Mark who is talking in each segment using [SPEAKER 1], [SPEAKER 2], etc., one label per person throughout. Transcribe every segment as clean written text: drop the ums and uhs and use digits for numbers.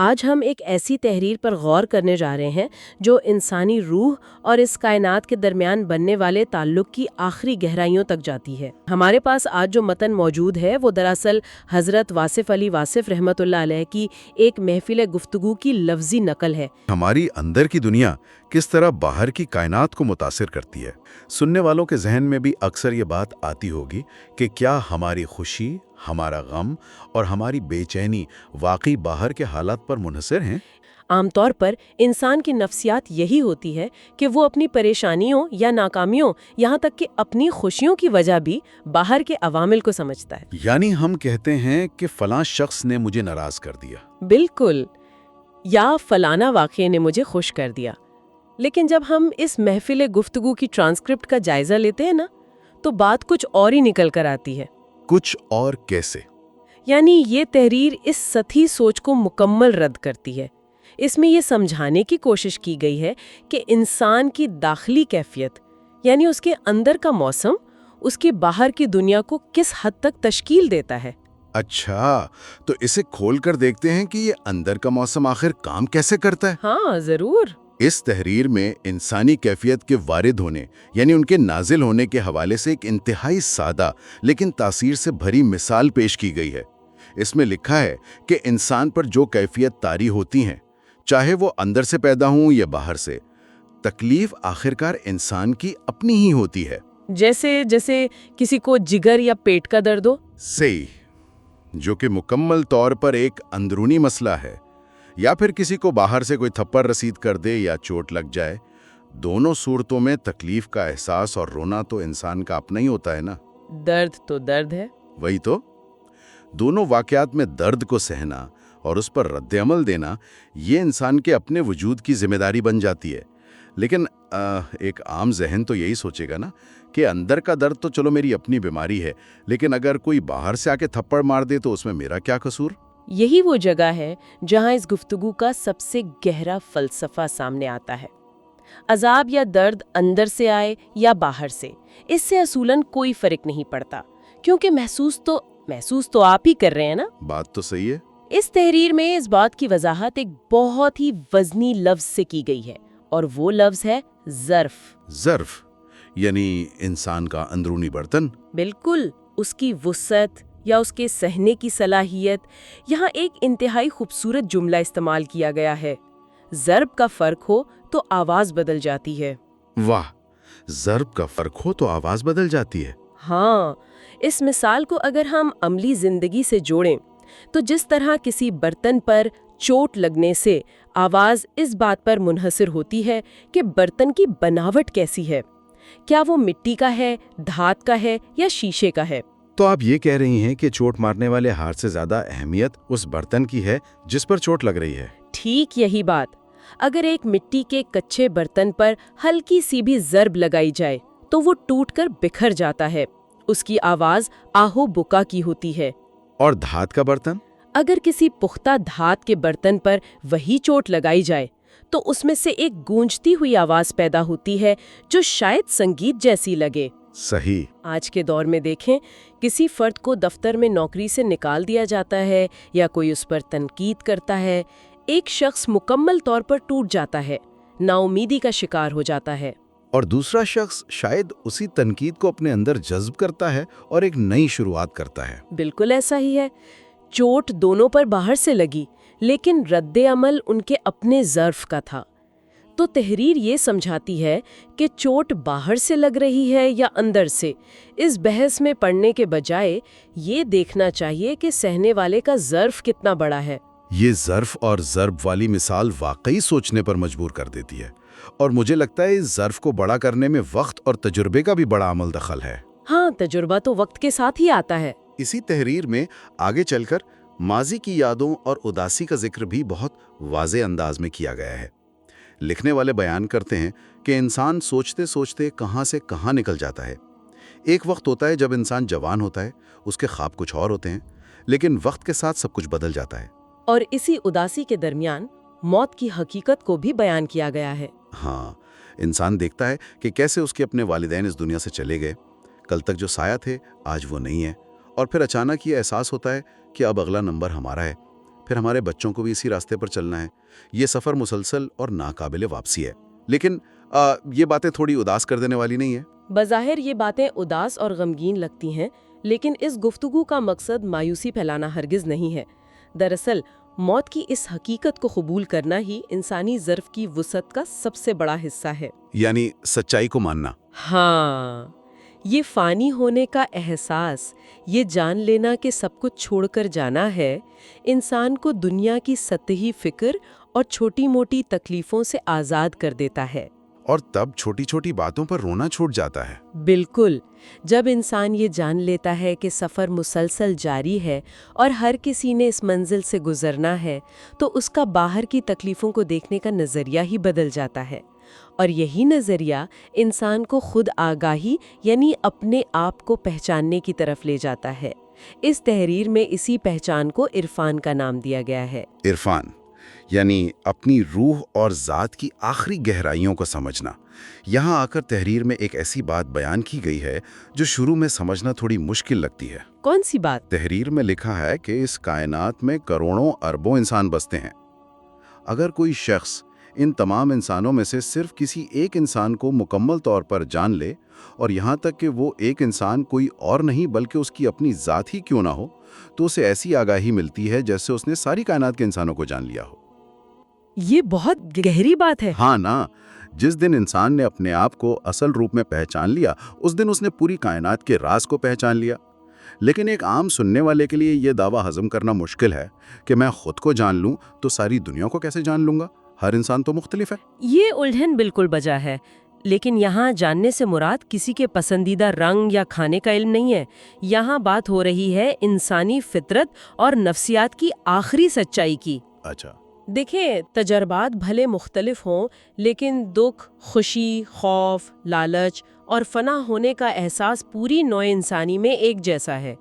[SPEAKER 1] آج ہم ایک ایسی تحریر پر غور کرنے جا رہے ہیں جو انسانی روح اور اس کائنات کے درمیان بننے والے تعلق کی آخری گہرائیوں تک جاتی ہے۔ ہمارے پاس آج جو متن موجود ہے وہ دراصل حضرت واصف علی واصف رحمۃ اللہ علیہ کی ایک محفل گفتگو کی لفظی نقل ہے۔
[SPEAKER 2] ہماری اندر کی دنیا کس طرح باہر کی کائنات کو متاثر کرتی ہے۔ سننے والوں کے ذہن میں بھی اکثر یہ بات آتی ہوگی کہ کیا ہماری خوشی، ہمارا غم اور ہماری بے چینی واقعی باہر کے حالات پر منحصر ہیں؟
[SPEAKER 1] عام طور پر انسان کی نفسیات یہی ہوتی ہے کہ وہ اپنی پریشانیوں یا ناکامیوں یہاں تک کہ اپنی خوشیوں کی وجہ بھی باہر کے عوامل کو سمجھتا ہے۔
[SPEAKER 2] یعنی ہم کہتے ہیں کہ فلاں شخص نے مجھے ناراض کر دیا۔
[SPEAKER 1] بالکل، یا فلانا واقعے نے مجھے خوش کر دیا۔ لیکن جب ہم اس محفل گفتگو کی ٹرانسکرپٹ کا جائزہ لیتے ہیں نا، تو بات کچھ اور ہی نکل کر آتی ہے۔
[SPEAKER 2] کچھ اور کیسے؟
[SPEAKER 1] یعنی یہ تحریر اس سطحی سوچ کو مکمل رد کرتی ہے۔ اس میں یہ سمجھانے کی کوشش کی گئی ہے کہ انسان کی داخلی کیفیت، یعنی اس کے اندر کا موسم، اس کی باہر کی دنیا کو کس حد تک تشکیل دیتا ہے۔
[SPEAKER 2] اچھا، تو اسے کھول کر دیکھتے ہیں کہ یہ اندر کا موسم آخر کام کیسے کرتا ہے۔
[SPEAKER 1] ہاں ضرور۔
[SPEAKER 2] اس تحریر میں انسانی کیفیت کے وارد ہونے یعنی ان کے نازل ہونے کے حوالے سے ایک انتہائی سادہ لیکن تاثیر سے بھری مثال پیش کی گئی ہے۔ اس میں لکھا ہے کہ انسان پر جو کیفیت طاری ہوتی ہیں، چاہے وہ اندر سے پیدا ہوں یا باہر سے، تکلیف آخرکار انسان کی اپنی ہی ہوتی ہے۔
[SPEAKER 1] جیسے کسی کو جگر یا پیٹ کا درد ہو۔
[SPEAKER 2] صحیح، جو کہ مکمل طور پر ایک اندرونی مسئلہ ہے، یا پھر کسی کو باہر سے کوئی تھپڑ رسید کر دے یا چوٹ لگ جائے۔ دونوں صورتوں میں تکلیف کا احساس اور رونا تو انسان کا اپنا ہی ہوتا ہے نا۔
[SPEAKER 1] درد تو درد ہے۔
[SPEAKER 2] وہی تو، دونوں واقعات میں درد کو سہنا اور اس پر رد عمل دینا، یہ انسان کے اپنے وجود کی ذمہ داری بن جاتی ہے۔ لیکن ایک عام ذہن تو یہی سوچے گا نا کہ اندر کا درد تو چلو میری اپنی بیماری ہے، لیکن اگر کوئی باہر سے آ کے تھپڑ مار دے تو اس میں میرا کیا قصور؟
[SPEAKER 1] یہی وہ جگہ ہے جہاں اس گفتگو کا سب سے گہرا فلسفہ سامنے آتا ہے۔ عذاب یا درد اندر سے آئے یا باہر سے، اس سے اصولاً کوئی فرق نہیں پڑتا، کیونکہ محسوس تو آپ ہی کر رہے ہیں نا۔
[SPEAKER 2] بات تو صحیح ہے۔
[SPEAKER 1] اس تحریر میں اس بات کی وضاحت ایک بہت ہی وزنی لفظ سے کی گئی ہے، اور وہ لفظ ہے ظرف۔
[SPEAKER 2] ظرف یعنی انسان کا اندرونی برتن۔
[SPEAKER 1] بالکل، اس کی وسعت یا اس کے سہنے کی صلاحیت۔ یہاں ایک انتہائی خوبصورت جملہ استعمال کیا گیا ہے، ضرب کا فرق ہو تو آواز بدل جاتی ہے۔
[SPEAKER 2] واہ، ضرب کا فرق ہو تو آواز بدل جاتی ہے۔
[SPEAKER 1] ہاں، اس مثال کو اگر ہم عملی زندگی سے جوڑیں تو جس طرح کسی برتن پر چوٹ لگنے سے آواز اس بات پر منحصر ہوتی ہے کہ برتن کی بناوٹ کیسی ہے، کیا وہ مٹی کا ہے، دھات کا ہے یا شیشے کا ہے۔
[SPEAKER 2] تو آپ یہ کہہ رہی ہیں کہ چوٹ مارنے والے ہاتھ سے زیادہ اہمیت اس برتن کی ہے جس پر چوٹ لگ رہی ہے۔
[SPEAKER 1] ٹھیک یہی بات۔ اگر ایک مٹی کے کچے برتن پر ہلکی سی بھی ضرب لگائی جائے تو وہ ٹوٹ کر بکھر جاتا ہے، اس کی آواز آہو بکا کی ہوتی ہے۔
[SPEAKER 2] اور دھات کا برتن؟
[SPEAKER 1] اگر کسی پختہ دھات کے برتن پر وہی چوٹ لگائی جائے تو اس میں سے ایک گونجتی ہوئی آواز پیدا ہوتی ہے جو شاید سنگیت جیسی لگے۔
[SPEAKER 2] صحیح۔
[SPEAKER 1] آج کے دور میں دیکھیں، کسی فرد کو دفتر میں نوکری سے نکال دیا جاتا ہے یا کوئی اس پر تنقید کرتا ہے، ایک شخص مکمل طور پر ٹوٹ جاتا ہے، نا امیدی کا شکار ہو جاتا ہے،
[SPEAKER 2] اور دوسرا شخص شاید اسی تنقید کو اپنے اندر جذب کرتا ہے اور ایک نئی شروعات کرتا ہے۔
[SPEAKER 1] بالکل ایسا ہی ہے۔ چوٹ دونوں پر باہر سے لگی، لیکن رد عمل ان کے اپنے ظرف کا تھا۔ تو تحریر یہ سمجھاتی ہے کہ چوٹ باہر سے لگ رہی ہے یا اندر سے، اس بحث میں پڑنے کے بجائے یہ دیکھنا چاہیے کہ سہنے والے کا ظرف کتنا بڑا ہے۔
[SPEAKER 2] یہ ظرف اور ضرب والی مثال واقعی سوچنے پر مجبور کر دیتی ہے، اور مجھے لگتا ہے اس ظرف کو بڑا کرنے میں وقت اور تجربے کا بھی بڑا عمل دخل ہے۔
[SPEAKER 1] ہاں، تجربہ تو وقت کے ساتھ ہی آتا ہے۔
[SPEAKER 2] اسی تحریر میں آگے چل کر ماضی کی یادوں اور اداسی کا ذکر بھی بہت واضح انداز میں کیا گیا ہے۔ لکھنے والے بیان کرتے ہیں کہ انسان سوچتے سوچتے کہاں سے کہاں نکل جاتا ہے۔ ایک وقت ہوتا ہے جب انسان جوان ہوتا ہے، اس کے خواب کچھ اور ہوتے ہیں، لیکن وقت کے ساتھ سب کچھ بدل جاتا ہے۔
[SPEAKER 1] اور اسی اداسی کے درمیان موت کی حقیقت کو بھی بیان کیا گیا ہے۔
[SPEAKER 2] ہاں، انسان دیکھتا ہے کہ کیسے اس کے اپنے والدین اس دنیا سے چلے گئے، کل تک جو سایہ تھے آج وہ نہیں ہے، اور پھر اچانک یہ احساس ہوتا ہے کہ اب اگلا نمبر ہمارا ہے۔ پھر ہمارے بچوں کو بھی اسی راستے پر چلنا ہے۔ یہ سفر مسلسل اور ناقابل واپسی ہے، لیکن یہ باتیں تھوڑی اداس کر دینے والی نہیں ہیں۔
[SPEAKER 1] بظاہر یہ باتیں اداس اور غمگین لگتی ہیں، لیکن اس گفتگو کا مقصد مایوسی پھیلانا ہرگز نہیں ہے۔ دراصل موت کی اس حقیقت کو قبول کرنا ہی انسانی ظرف کی وسعت کا سب سے بڑا حصہ ہے۔
[SPEAKER 2] یعنی سچائی کو ماننا۔
[SPEAKER 1] ہاں، یہ فانی ہونے کا احساس، یہ جان لینا کہ سب کچھ چھوڑ کر جانا ہے، انسان کو دنیا کی سطحی فکر اور چھوٹی موٹی تکلیفوں سے آزاد کر دیتا ہے۔
[SPEAKER 2] اور تب چھوٹی چھوٹی باتوں پر رونا چھوٹ جاتا ہے۔
[SPEAKER 1] بالکل، جب انسان یہ جان لیتا ہے کہ سفر مسلسل جاری ہے اور ہر کسی نے اس منزل سے گزرنا ہے، تو اس کا باہر کی تکلیفوں کو دیکھنے کا نظریہ ہی بدل جاتا ہے، اور یہی نظریہ انسان کو خود آگاہی یعنی اپنے آپ کو پہچاننے کی طرف لے جاتا ہے۔ اس تحریر میں اسی پہچان کو عرفان کا نام دیا گیا ہے۔
[SPEAKER 2] عرفان یعنی اپنی روح اور ذات کی آخری گہرائیوں کو سمجھنا۔ یہاں آ کر تحریر میں ایک ایسی بات بیان کی گئی ہے جو شروع میں سمجھنا تھوڑی مشکل لگتی ہے۔
[SPEAKER 1] کون سی بات؟
[SPEAKER 2] تحریر میں لکھا ہے کہ اس کائنات میں کروڑوں اربوں انسان بستے ہیں۔ اگر کوئی شخص ان تمام انسانوں میں سے صرف کسی ایک انسان کو مکمل طور پر جان لے، اور یہاں تک کہ وہ ایک انسان کوئی اور نہیں بلکہ اس کی اپنی ذات ہی کیوں نہ ہو، تو اسے ایسی آگاہی ملتی ہے جیسے اس نے ساری کائنات کے انسانوں کو جان لیا ہو۔
[SPEAKER 1] یہ بہت گہری بات ہے۔
[SPEAKER 2] ہاں نا، جس دن انسان نے اپنے آپ کو اصل روپ میں پہچان لیا، اس دن اس نے پوری کائنات کے راز کو پہچان لیا۔ لیکن ایک عام سننے والے کے لیے یہ دعویٰ ہضم کرنا مشکل ہے کہ میں خود کو جان لوں تو ساری دنیا کو کیسے جان لوں گا؟ ہر انسان تو مختلف ہے۔
[SPEAKER 1] یہ الجھن بالکل بجا ہے، لیکن یہاں جاننے سے مراد کسی کے پسندیدہ رنگ یا کھانے کا علم نہیں ہے۔ یہاں بات ہو رہی ہے انسانی فطرت اور نفسیات کی آخری سچائی کی۔
[SPEAKER 2] اچھا،
[SPEAKER 1] دیکھیں، تجربات بھلے مختلف ہوں، لیکن دکھ، خوشی، خوف، لالچ اور فنا ہونے کا احساس پوری نوع انسانی میں ایک جیسا ہے۔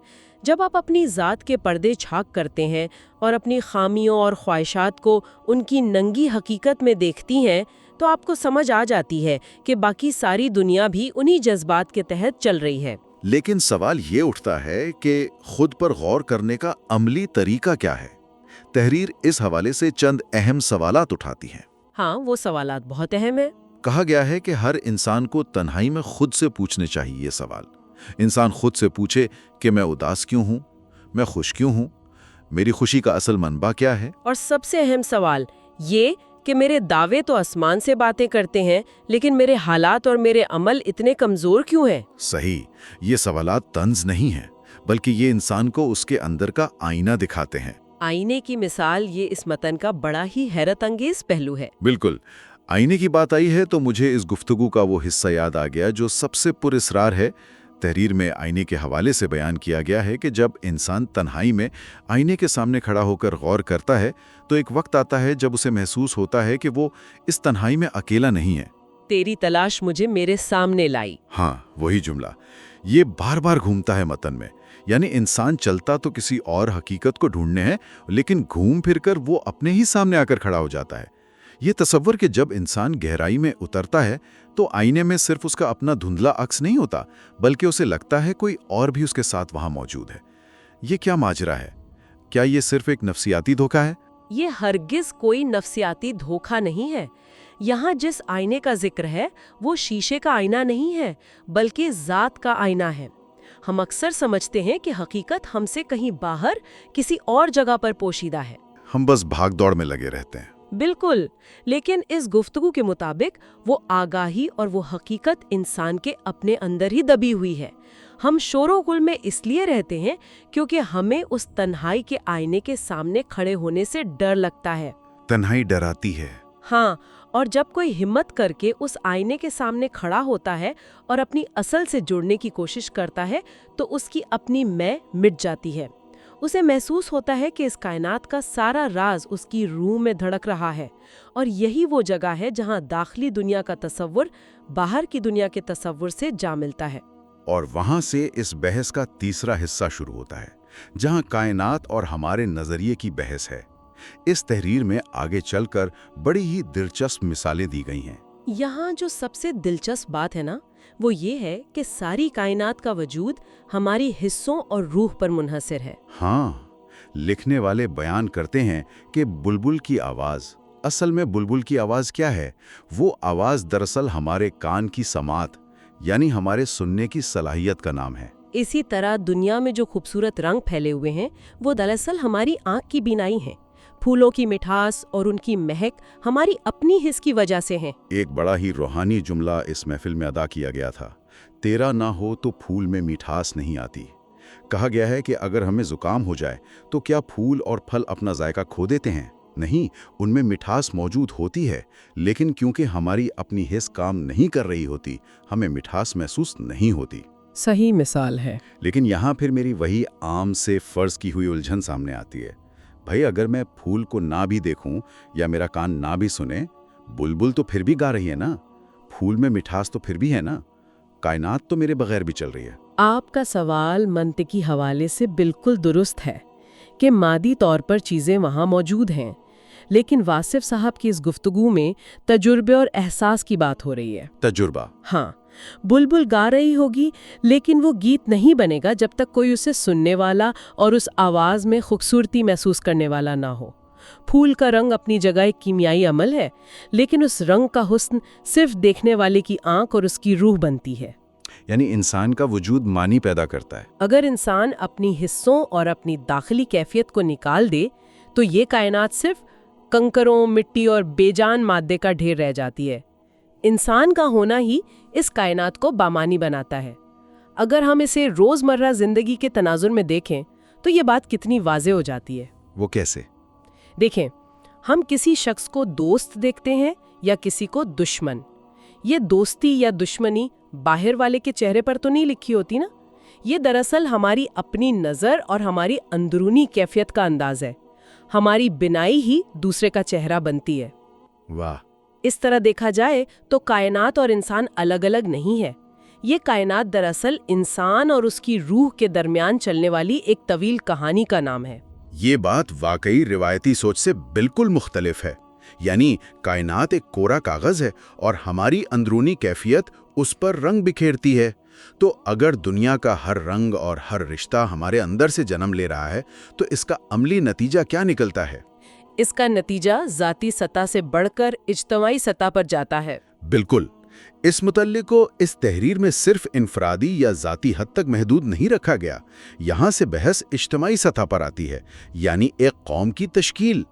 [SPEAKER 1] جب آپ اپنی ذات کے پردے چھاک کرتے ہیں اور اپنی خامیوں اور خواہشات کو ان کی ننگی حقیقت میں دیکھتی ہیں، تو آپ کو سمجھ آ جاتی ہے کہ باقی ساری دنیا بھی انہی جذبات کے تحت چل رہی ہے۔
[SPEAKER 2] لیکن سوال یہ اٹھتا ہے کہ خود پر غور کرنے کا عملی طریقہ کیا ہے؟ تحریر اس حوالے سے چند اہم سوالات اٹھاتی ہے۔
[SPEAKER 1] ہاں، وہ سوالات بہت اہم ہیں۔
[SPEAKER 2] کہا گیا ہے کہ ہر انسان کو تنہائی میں خود سے پوچھنے چاہیے یہ سوال۔ انسان خود سے پوچھے کہ میں اداس کیوں ہوں؟ میں خوش کیوں ہوں؟ میری خوشی کا اصل منبع کیا ہے؟
[SPEAKER 1] اور سب سے اہم سوال یہ کہ میرے دعوے تو آسمان سے باتیں کرتے ہیں، لیکن میرے حالات اور میرے عمل اتنے کمزور کیوں ہیں؟
[SPEAKER 2] صحیح، یہ سوالات طنز نہیں ہیں، بلکہ یہ انسان کو اس کے اندر کا آئینہ دکھاتے ہیں۔
[SPEAKER 1] آئینے کی مثال یہ اس متن کا بڑا ہی حیرت انگیز پہلو ہے۔
[SPEAKER 2] بالکل، آئینے کی بات آئی ہے تو مجھے اس گفتگو کا وہ حصہ یاد آ گیا جو سب سے پر اسرار ہے۔ تحریر میں آئینے کے حوالے سے بیان کیا گیا ہے کہ جب انسان تنہائی میں آئینے کے سامنے کھڑا ہو کر غور کرتا ہے تو ایک وقت آتا ہے جب اسے محسوس ہوتا ہے کہ وہ اس تنہائی میں اکیلا نہیں ہے۔
[SPEAKER 1] تیری تلاش مجھے میرے سامنے لائی۔
[SPEAKER 2] ہاں، وہی جملہ یہ بار بار گھومتا ہے متن میں۔ یعنی انسان چلتا تو کسی اور حقیقت کو ڈھونڈنے ہے، لیکن گھوم پھر کر وہ اپنے ہی سامنے آ کر کھڑا ہو جاتا ہے۔ یہ تصور کہ جب انسان گہرائی میں اترتا ہے تو آئینے میں صرف اس کا اپنا دھندلا عکس نہیں ہوتا، بلکہ اسے لگتا ہے کوئی اور بھی اس کے ساتھ وہاں موجود ہے۔ یہ کیا ماجرا ہے؟ کیا یہ صرف ایک نفسیاتی دھوکہ ہے؟
[SPEAKER 1] یہ ہرگز کوئی نفسیاتی دھوکہ نہیں ہے۔ یہاں جس آئینے کا ذکر ہے وہ شیشے کا آئینہ نہیں ہے، بلکہ ذات کا آئینہ ہے۔ ہم اکثر سمجھتے ہیں کہ حقیقت ہم سے کہیں باہر کسی اور جگہ پر پوشیدہ ہے۔
[SPEAKER 2] ہم بس بھاگ دوڑ میں لگے رہتے ہیں۔
[SPEAKER 1] بالکل، لیکن اس گفتگو کے مطابق وہ آگاہی اور وہ حقیقت انسان کے اپنے اندر ہی دبی ہوئی ہے۔ ہم شور و غل میں اس لیے رہتے ہیں کیونکہ ہمیں اس تنہائی کے آئینے کے سامنے کھڑے ہونے سے ڈر لگتا ہے۔
[SPEAKER 2] تنہائی ڈراتی ہے۔
[SPEAKER 1] ہاں، اور جب کوئی ہمت کر کے اس آئینے کے سامنے کھڑا ہوتا ہے اور اپنی اصل سے جڑنے کی کوشش کرتا ہے تو اس کی اپنی میں مٹ جاتی ہے۔ اسے محسوس ہوتا ہے کہ اس کائنات کا سارا راز اس کی روح میں دھڑک رہا ہے، اور یہی وہ جگہ ہے جہاں داخلی دنیا کا تصور باہر کی دنیا کے تصور سے جا ملتا ہے۔
[SPEAKER 2] اور وہاں سے اس بحث کا تیسرا حصہ شروع ہوتا ہے، جہاں کائنات اور ہمارے نظریے کی بحث ہے۔ اس تحریر میں آگے چل کر بڑی ہی دلچسپ مثالیں دی گئی ہیں۔
[SPEAKER 1] یہاں جو سب سے دلچسپ بات ہے نا، وہ یہ ہے کہ ساری کائنات کا وجود ہماری حصوں اور روح پر منحصر ہے۔
[SPEAKER 2] ہاں، لکھنے والے بیان کرتے ہیں کہ بلبل کی آواز، اصل میں بلبل کی آواز کیا ہے؟ وہ آواز دراصل ہمارے کان کی سماعت یعنی ہمارے سننے کی صلاحیت کا نام ہے۔
[SPEAKER 1] اسی طرح دنیا میں جو خوبصورت رنگ پھیلے ہوئے ہیں وہ دراصل ہماری آنکھ کی بینائی ہیں۔ پھولوں کی مٹھاس اور ان کی مہک ہماری اپنی حس کی وجہ سے ہیں۔
[SPEAKER 2] ایک بڑا ہی روحانی جملہ اس محفل میں ادا کیا گیا تھا، تیرا نہ ہو تو پھول میں مٹھاس نہیں آتی۔ کہا گیا ہے کہ اگر ہمیں زکام ہو جائے تو کیا پھول اور پھل اپنا ذائقہ کھو دیتے ہیں؟ نہیں، ان میں مٹھاس موجود ہوتی ہے، لیکن کیونکہ ہماری اپنی حس کام نہیں کر رہی ہوتی، ہمیں مٹھاس محسوس نہیں ہوتی۔
[SPEAKER 1] صحیح مثال ہے۔
[SPEAKER 2] لیکن یہاں پھر میری وہی عام سے فرض کی ہوئی الجھن سامنے آتی ہے۔ بھائی اگر میں پھول کو نہ بھی دیکھوں یا میرا کان نہ بھی سنے، بلبل تو پھر بھی گا رہی ہے نا، پھول میں مٹھاس تو پھر بھی ہے نا، کائنات تو میرے بغیر بھی چل رہی ہے۔
[SPEAKER 1] آپ کا سوال منطقی حوالے سے بالکل درست ہے کہ مادی طور پر چیزیں وہاں موجود ہیں، لیکن واصف صاحب کی اس گفتگو میں تجربے اور احساس کی بات ہو رہی ہے۔
[SPEAKER 2] تجربہ؟
[SPEAKER 1] ہاں، بلبل گا رہی ہوگی لیکن وہ گیت نہیں بنے گا جب تک کوئی اسے سننے والا اور اس آواز میں خوبصورتی محسوس کرنے والا نہ ہو۔ پھول کا رنگ اپنی جگہ ایک کیمیائی عمل ہے، لیکن اس رنگ کا حسن صرف دیکھنے والے کی آنکھ اور اس کی روح بنتی ہے۔
[SPEAKER 2] یعنی انسان کا وجود معنی پیدا کرتا ہے۔
[SPEAKER 1] اگر انسان اپنی حصوں اور اپنی داخلی کیفیت کو نکال دے تو یہ کائنات صرف کنکروں، مٹی اور بے جان مادے کا ڈھیر رہ جاتی ہے۔ انسان کا ہونا ہی اس کائنات کو بامانی بناتا ہے۔ اگر ہم اسے روزمرہ زندگی کے تناظر میں دیکھیں تو یہ بات کتنی واضح ہو جاتی ہے۔
[SPEAKER 2] وہ کیسے؟
[SPEAKER 1] دیکھیں، ہم کسی شخص کو دوست دیکھتے ہیں یا کسی کو دشمن۔ یہ دوستی یا دشمنی باہر والے کے چہرے پر تو نہیں لکھی ہوتی نا، یہ دراصل ہماری اپنی نظر اور ہماری اندرونی کیفیت کا انداز ہے۔ ہماری بنائی ہی دوسرے کا چہرہ بنتی ہے۔
[SPEAKER 2] واہ!
[SPEAKER 1] اس طرح دیکھا جائے تو کائنات اور انسان الگ الگ نہیں ہے۔ یہ کائنات دراصل انسان اور اس کی روح کے درمیان چلنے والی ایک طویل کہانی کا نام ہے۔
[SPEAKER 2] یہ بات واقعی روایتی سوچ سے بالکل مختلف ہے۔ یعنی کائنات ایک کورا کاغذ ہے اور ہماری اندرونی کیفیت اس پر رنگ بکھیرتی ہے۔ تو اگر دنیا کا ہر رنگ اور ہر رشتہ ہمارے اندر سے جنم لے رہا ہے تو اس کا عملی نتیجہ کیا نکلتا ہے؟
[SPEAKER 1] اس کا نتیجہ ذاتی سطح سے بڑھ کر اجتماعی سطح پر جاتا ہے۔
[SPEAKER 2] بالکل۔ اس متعلق کو اس تحریر میں صرف انفرادی یا ذاتی حد تک محدود نہیں رکھا گیا۔ یہاں سے بحث اجتماعی سطح پر آتی ہے، یعنی ایک قوم کی تشکیل۔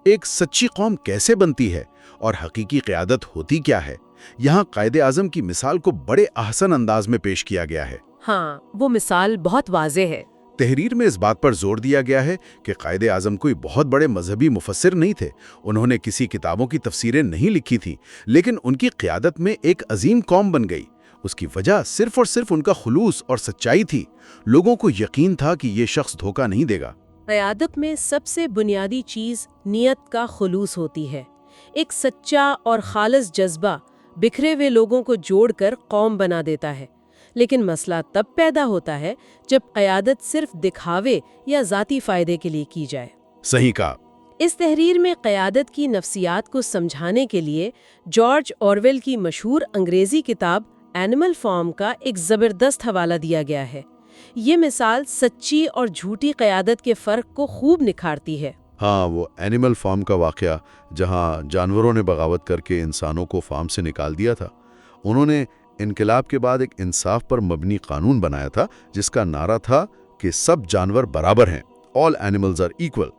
[SPEAKER 2] ایک سچی قوم کیسے بنتی ہے اور حقیقی قیادت ہوتی کیا ہے؟ یہاں قائد اعظم کی مثال کو بڑے احسن انداز میں پیش کیا گیا ہے۔
[SPEAKER 1] ہاں، وہ مثال بہت واضح ہے۔
[SPEAKER 2] تحریر میں اس بات پر زور دیا گیا ہے کہ قائد اعظم کوئی بہت بڑے مذہبی مفسر نہیں تھے، انہوں نے کسی کتابوں کی تفسیریں نہیں لکھی تھیں، لیکن ان کی قیادت میں ایک عظیم قوم بن گئی۔ اس کی وجہ صرف اور صرف ان کا خلوص اور سچائی تھی۔ لوگوں کو یقین تھا کہ یہ شخص دھوکہ نہیں دے گا۔
[SPEAKER 1] قیادت میں سب سے بنیادی چیز نیت کا خلوص ہوتی ہے۔ ایک سچا اور خالص جذبہ بکھرے ہوئے لوگوں کو جوڑ کر قوم بنا دیتا ہے۔ لیکن مسئلہ تب پیدا ہوتا ہے جب قیادت صرف دکھاوے یا ذاتی فائدے کے لیے کی جائے۔
[SPEAKER 2] صحیح کہا۔
[SPEAKER 1] اس تحریر میں قیادت کی نفسیات کو سمجھانے کے لیے جارج اورویل کی مشہور انگریزی کتاب اینیمل فارم کا ایک زبردست حوالہ دیا گیا ہے۔ یہ مثال سچی اور جھوٹی قیادت کے فرق کو خوب نکھارتی ہے۔
[SPEAKER 2] ہاں، وہ اینیمل فارم کا واقعہ جہاں جانوروں نے بغاوت کر کے انسانوں کو فارم سے نکال دیا تھا۔ انہوں نے انقلاب کے بعد ایک انصاف پر مبنی قانون بنایا تھا جس کا نعرہ تھا کہ سب جانور برابر ہیں، all animals are equal۔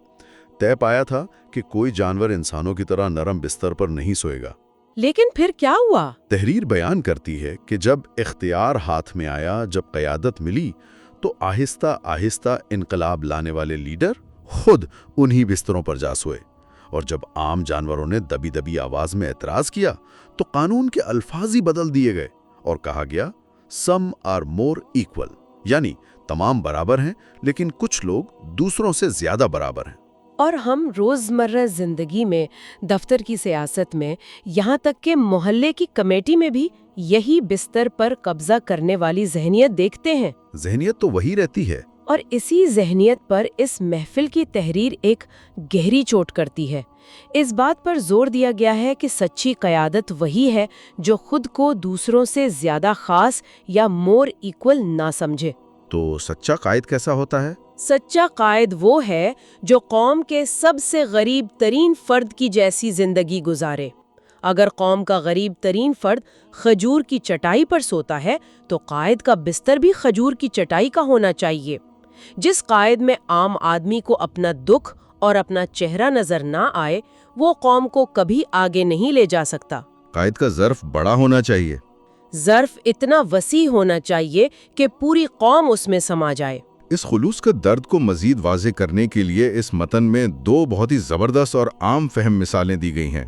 [SPEAKER 2] طے پایا تھا کہ کوئی جانور انسانوں کی طرح نرم بستر پر نہیں سوئے گا۔
[SPEAKER 1] لیکن پھر کیا ہوا؟
[SPEAKER 2] تحریر بیان کرتی ہے کہ جب اختیار ہاتھ میں آیا، جب قیادت ملی، تو آہستہ آہستہ انقلاب لانے والے لیڈر خود انہی بستروں پر جا سوئے، اور جب عام جانوروں نے دبی دبی آواز میں اعتراض کیا تو قانون کے الفاظ ہی بدل دیے گئے اور کہا گیا سم آر مور ایکول، یعنی تمام برابر ہیں لیکن کچھ لوگ دوسروں سے زیادہ برابر ہیں۔
[SPEAKER 1] اور ہم روزمرہ زندگی میں، دفتر کی سیاست میں، یہاں تک کہ محلے کی کمیٹی میں بھی یہی بستر پر قبضہ کرنے والی ذہنیت دیکھتے ہیں۔
[SPEAKER 2] ذہنیت تو وہی رہتی ہے۔
[SPEAKER 1] اور اسی ذہنیت پر اس محفل کی تحریر ایک گہری چوٹ کرتی ہے۔ اس بات پر زور دیا گیا ہے کہ سچی قیادت وہی ہے جو خود کو دوسروں سے زیادہ خاص یا مور ایکول نہ سمجھے۔
[SPEAKER 2] تو سچا قائد کیسا ہوتا ہے؟
[SPEAKER 1] سچا قائد وہ ہے جو قوم کے سب سے غریب ترین فرد کی جیسی زندگی گزارے۔ اگر قوم کا غریب ترین فرد کھجور کی چٹائی پر سوتا ہے تو قائد کا بستر بھی کھجور کی چٹائی کا ہونا چاہیے۔ جس قائد میں عام آدمی کو اپنا دکھ اور اپنا چہرہ نظر نہ آئے وہ قوم کو کبھی آگے نہیں لے جا سکتا۔
[SPEAKER 2] قائد کا ظرف بڑا ہونا چاہیے۔
[SPEAKER 1] ظرف اتنا وسیع ہونا چاہیے کہ پوری قوم اس میں سما جائے۔
[SPEAKER 2] اس خلوص کا درد کو مزید واضح کرنے کے لیے اس متن میں دو بہت ہی زبردست اور عام فہم مثالیں دی گئی ہیں۔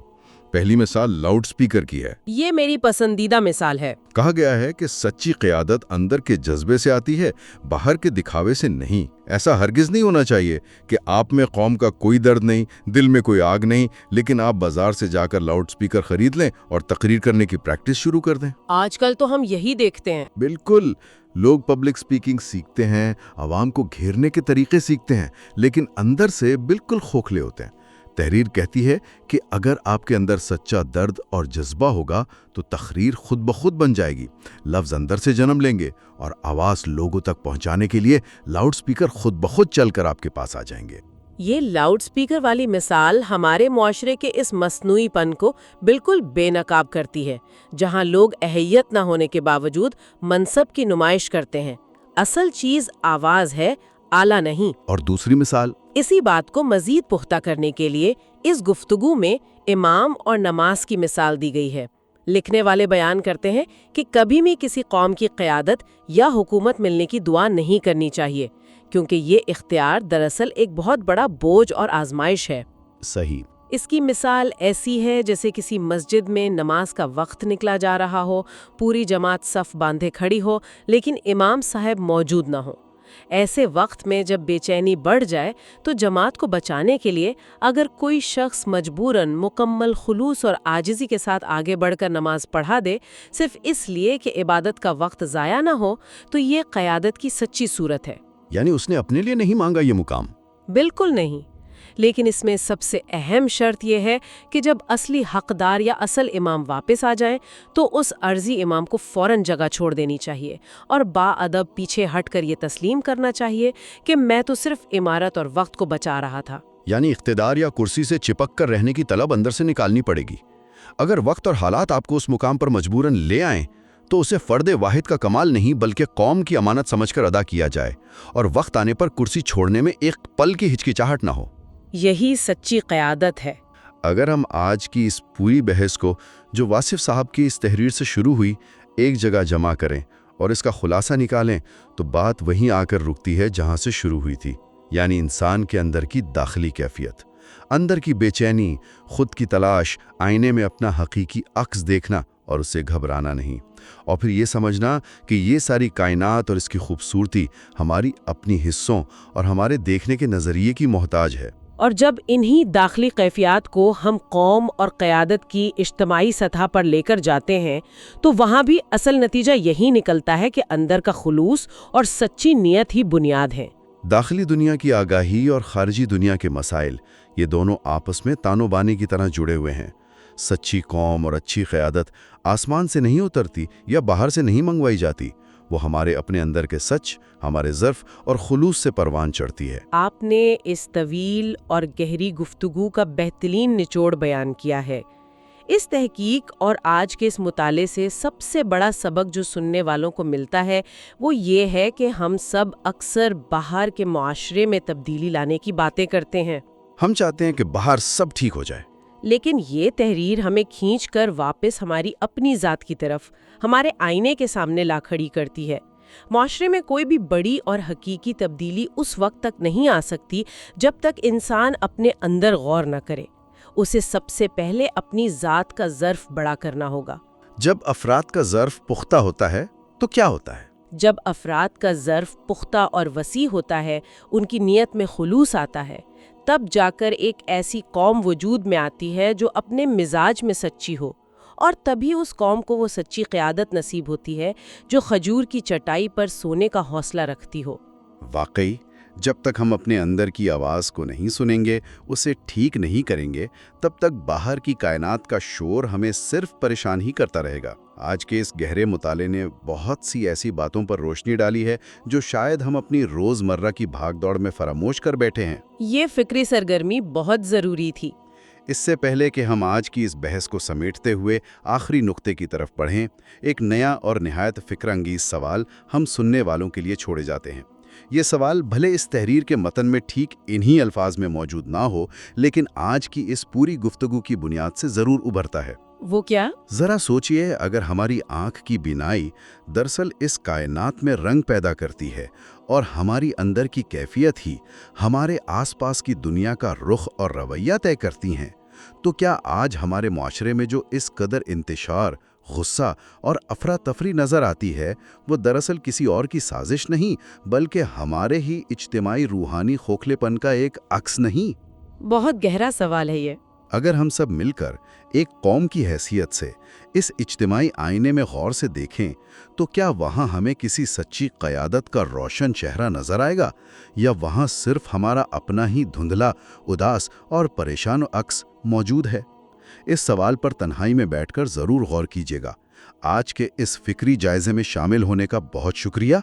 [SPEAKER 2] پہلی مثال لاؤڈ سپیکر کی ہے۔
[SPEAKER 1] یہ میری پسندیدہ مثال ہے۔
[SPEAKER 2] کہا گیا ہے کہ سچی قیادت اندر کے جذبے سے آتی ہے، باہر کے دکھاوے سے نہیں۔ ایسا ہرگز نہیں ہونا چاہیے کہ آپ میں قوم کا کوئی درد نہیں، دل میں کوئی آگ نہیں، لیکن آپ بازار سے جا کر لاؤڈ سپیکر خرید لیں اور تقریر کرنے کی پریکٹس شروع کر دیں۔
[SPEAKER 1] آج کل تو ہم یہی دیکھتے ہیں۔
[SPEAKER 2] بالکل، لوگ پبلک سپیکنگ سیکھتے ہیں، عوام کو گھیرنے کے طریقے سیکھتے ہیں، لیکن اندر سے بالکل کھوکھلے ہوتے ہیں۔ تحریر کہتی ہے کہ اگر آپ کے اندر سچا درد اور جذبہ ہوگا تو تقریر خود بخود بن جائے گی، لفظ اندر سے جنم لیں گے اور آواز لوگوں تک پہنچانے کے لیے لاؤڈ سپیکر خود بخود چل کر آپ کے پاس آ جائیں گے۔
[SPEAKER 1] یہ لاؤڈ سپیکر والی مثال ہمارے معاشرے کے اس مصنوعی پن کو بالکل بے نقاب کرتی ہے، جہاں لوگ اہلیت نہ ہونے کے باوجود منصب کی نمائش کرتے ہیں۔ اصل چیز آواز ہے، آلہ نہیں۔
[SPEAKER 2] اور دوسری مثال؟
[SPEAKER 1] اسی بات کو مزید پختہ کرنے کے لیے اس گفتگو میں امام اور نماز کی مثال دی گئی ہے۔ لکھنے والے بیان کرتے ہیں کہ کبھی بھی کسی قوم کی قیادت یا حکومت ملنے کی دعا نہیں کرنی چاہیے، کیونکہ یہ اختیار دراصل ایک بہت بڑا بوجھ اور آزمائش ہے۔
[SPEAKER 2] صحیح۔
[SPEAKER 1] اس کی مثال ایسی ہے جیسے کسی مسجد میں نماز کا وقت نکلا جا رہا ہو، پوری جماعت صف باندھے کھڑی ہو، لیکن امام صاحب موجود نہ ہو۔ ایسے وقت میں جب بے چینی بڑھ جائے تو جماعت کو بچانے کے لیے اگر کوئی شخص مجبوراً مکمل خلوص اور عاجزی کے ساتھ آگے بڑھ کر نماز پڑھا دے صرف اس لیے کہ عبادت کا وقت ضائع نہ ہو، تو یہ قیادت کی سچی صورت ہے۔
[SPEAKER 2] یعنی اس نے اپنے لیے نہیں مانگا یہ مقام؟
[SPEAKER 1] بالکل نہیں، لیکن اس میں سب سے اہم شرط یہ ہے کہ جب اصلی حقدار یا اصل امام واپس آ جائیں تو اس عرضی امام کو فوراً جگہ چھوڑ دینی چاہیے اور باادب پیچھے ہٹ کر یہ تسلیم کرنا چاہیے کہ میں تو صرف عمارت اور وقت کو بچا رہا تھا۔
[SPEAKER 2] یعنی اقتدار یا کرسی سے چپک کر رہنے کی طلب اندر سے نکالنی پڑے گی۔ اگر وقت اور حالات آپ کو اس مقام پر مجبوراً لے آئیں تو اسے فرد واحد کا کمال نہیں بلکہ قوم کی امانت سمجھ کر ادا کیا جائے، اور وقت آنے پر کرسی چھوڑنے میں ایک پل کی ہچکچاہٹ نہ ہو۔
[SPEAKER 1] یہی سچی قیادت ہے۔
[SPEAKER 2] اگر ہم آج کی اس پوری بحث کو جو واصف صاحب کی اس تحریر سے شروع ہوئی ایک جگہ جمع کریں اور اس کا خلاصہ نکالیں تو بات وہیں آ کر رکتی ہے جہاں سے شروع ہوئی تھی، یعنی انسان کے اندر کی داخلی کیفیت، اندر کی بے چینی، خود کی تلاش، آئینے میں اپنا حقیقی عکس دیکھنا اور اسے گھبرانا نہیں، اور پھر یہ سمجھنا کہ یہ ساری کائنات اور اس کی خوبصورتی ہماری اپنی حصوں اور ہمارے دیکھنے کے نظریے کی محتاج ہے۔
[SPEAKER 1] اور جب انہی داخلی کیفیات کو ہم قوم اور قیادت کی اجتماعی سطح پر لے کر جاتے ہیں تو وہاں بھی اصل نتیجہ یہی نکلتا ہے کہ اندر کا خلوص اور سچی نیت ہی بنیاد ہے۔
[SPEAKER 2] داخلی دنیا کی آگاہی اور خارجی دنیا کے مسائل، یہ دونوں آپس میں تانو بانی کی طرح جڑے ہوئے ہیں۔ سچی قوم اور اچھی قیادت آسمان سے نہیں اترتی یا باہر سے نہیں منگوائی جاتی، وہ ہمارے اپنے اندر کے سچ، ہمارے ظرف اور خلوص سے پروان چڑھتی ہے۔
[SPEAKER 1] آپ نے اس طویل اور گہری گفتگو کا بہترین نچوڑ بیان کیا ہے۔ اس تحقیق اور آج کے اس مطالعے سے سب سے بڑا سبق جو سننے والوں کو ملتا ہے وہ یہ ہے کہ ہم سب اکثر باہر کے معاشرے میں تبدیلی لانے کی باتیں کرتے ہیں۔
[SPEAKER 2] ہم چاہتے ہیں کہ باہر سب ٹھیک ہو جائے،
[SPEAKER 1] لیکن یہ تحریر ہمیں کھینچ کر واپس ہماری اپنی ذات کی طرف، ہمارے آئینے کے سامنے لا کھڑی کرتی ہے۔ معاشرے میں کوئی بھی بڑی اور حقیقی تبدیلی اس وقت تک نہیں آ سکتی جب تک انسان اپنے اندر غور نہ کرے۔ اسے سب سے پہلے اپنی ذات کا ظرف بڑا کرنا ہوگا۔
[SPEAKER 2] جب افراد کا ظرف پختہ ہوتا ہے تو کیا ہوتا ہے؟
[SPEAKER 1] جب افراد کا ظرف پختہ اور وسیع ہوتا ہے، ان کی نیت میں خلوص آتا ہے، تب جا کر ایک ایسی قوم وجود میں آتی ہے جو اپنے مزاج میں سچی ہو، اور تبھی اس قوم کو وہ سچی قیادت نصیب ہوتی ہے جو کھجور کی چٹائی پر سونے کا حوصلہ رکھتی ہو۔
[SPEAKER 2] واقعی
[SPEAKER 3] جب تک ہم اپنے اندر کی آواز کو نہیں سنیں گے، اسے ٹھیک نہیں کریں گے، تب تک باہر کی کائنات کا شور ہمیں صرف پریشان ہی کرتا رہے گا۔ آج کے اس گہرے مطالعے نے بہت سی ایسی باتوں پر روشنی ڈالی ہے جو شاید ہم اپنی روزمرہ کی بھاگ دوڑ میں فراموش کر بیٹھے ہیں۔
[SPEAKER 1] یہ فکری سرگرمی بہت ضروری تھی۔
[SPEAKER 3] اس سے پہلے کہ ہم آج کی اس بحث کو سمیٹتے ہوئے آخری نقطے کی طرف بڑھیں، ایک نیا اور نہایت فکر انگیز سوال ہم سننے والوں کے لیے چھوڑے جاتے ہیں۔ یہ سوال بھلے اس تحریر کے متن میں ٹھیک انہی الفاظ میں موجود نہ ہو، لیکن آج کی اس پوری گفتگو کی بنیاد سے ضرور ابھرتا ہے۔
[SPEAKER 1] وہ کیا؟
[SPEAKER 3] ذرا سوچئے، اگر ہماری آنکھ کی بینائی دراصل اس کائنات میں رنگ پیدا کرتی ہے اور ہماری اندر کی کیفیت ہی ہمارے آس پاس کی دنیا کا رخ اور رویہ طے کرتی ہیں، تو کیا آج ہمارے معاشرے میں جو اس قدر انتشار، غصہ اور افراتفری نظر آتی ہے، وہ دراصل کسی اور کی سازش نہیں بلکہ ہمارے ہی اجتماعی روحانی کھوکھلے پن کا ایک عکس نہیں؟
[SPEAKER 1] بہت گہرا سوال ہے یہ۔
[SPEAKER 3] اگر ہم سب مل کر ایک قوم کی حیثیت سے اس اجتماعی آئینے میں غور سے دیکھیں تو کیا وہاں ہمیں کسی سچی قیادت کا روشن چہرہ نظر آئے گا، یا وہاں صرف ہمارا اپنا ہی دھندلا، اداس اور پریشان عکس موجود ہے؟ اس سوال پر تنہائی میں بیٹھ کر ضرور غور کیجیے گا۔ آج کے اس فکری جائزے میں شامل ہونے کا بہت شکریہ۔